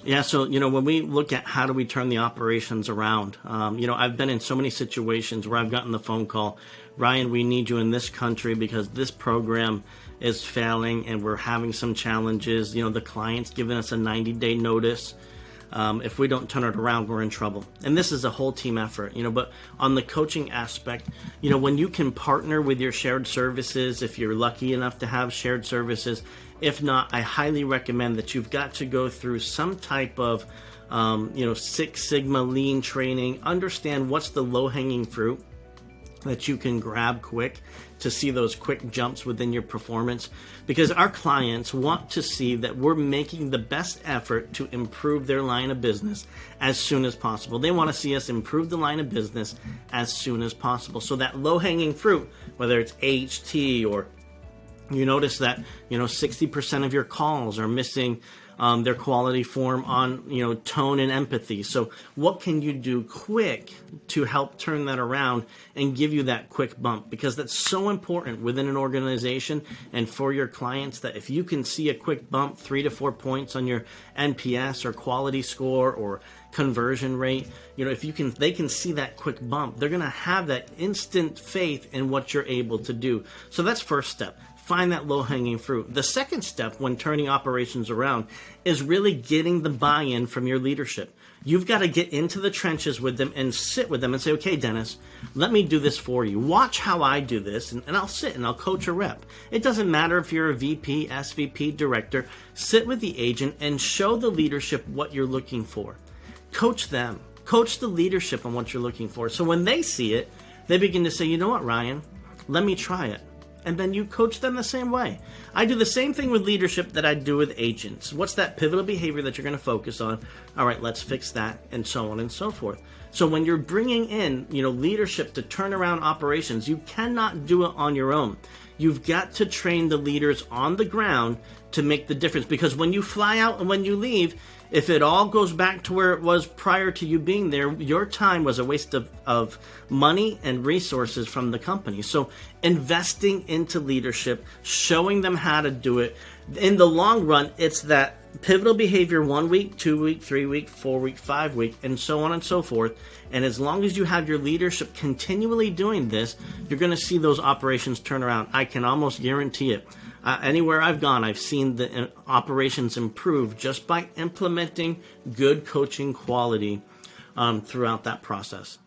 Yeah, so when we look at how do we turn the operations around, I've been in so many situations where I've gotten the phone call, Ryan, we need you in this country because this program is failing and we're having some challenges. The client's giving us a 90-day notice. If we don't turn it around, we're in trouble. And this is a whole team effort, but on the coaching aspect, when you can partner with your shared services, if you're lucky enough to have shared services, if not, I highly recommend that you've got to go through some type of, Six Sigma lean training, understand what's the low-hanging fruit that you can grab quick to see those quick jumps within your performance, because our clients want to see that we're making the best effort to improve their line of business as soon as possible. They want to see us improve the line of business as soon as possible. So that low-hanging fruit, whether it's HT or you notice that 60% of your calls are missing their quality form on tone and empathy. So what can you do quick to help turn that around and give you that quick bump? Because that's so important within an organization and for your clients, that if you can see a quick bump, 3 to 4 points on your NPS or quality score or conversion rate, if they can see that quick bump, they're going to have that instant faith in what you're able to do. So that's first step. Find that low-hanging fruit. The second step when turning operations around is really getting the buy-in from your leadership. You've got to get into the trenches with them and sit with them and say, okay, Dennis, let me do this for you. Watch how I do this, and I'll sit and I'll coach a rep. It doesn't matter if you're a VP, SVP, director. Sit with the agent and show the leadership what you're looking for. Coach them. Coach the leadership on what you're looking for. So when they see it, they begin to say, you know what, Ryan, let me try it. And then you coach them the same way. I do the same thing with leadership that I do with agents. What's that pivotal behavior that you're going to focus on? All right, let's fix that, and so on and so forth. So when you're bringing in, leadership to turn around operations, you cannot do it on your own. You've got to train the leaders on the ground to make the difference. Because when you fly out and when you leave, if it all goes back to where it was prior to you being there, your time was a waste of money and resources from the company. So investing into leadership, showing them how to do it, in the long run, it's that pivotal behavior 1 week, 2 week, 3 week, 4 week, 5 week, and so on and so forth. And as long as you have your leadership continually doing this, you're going to see those operations turn around. I can almost guarantee it. Anywhere I've gone, I've seen the operations improve just by implementing good coaching quality throughout that process.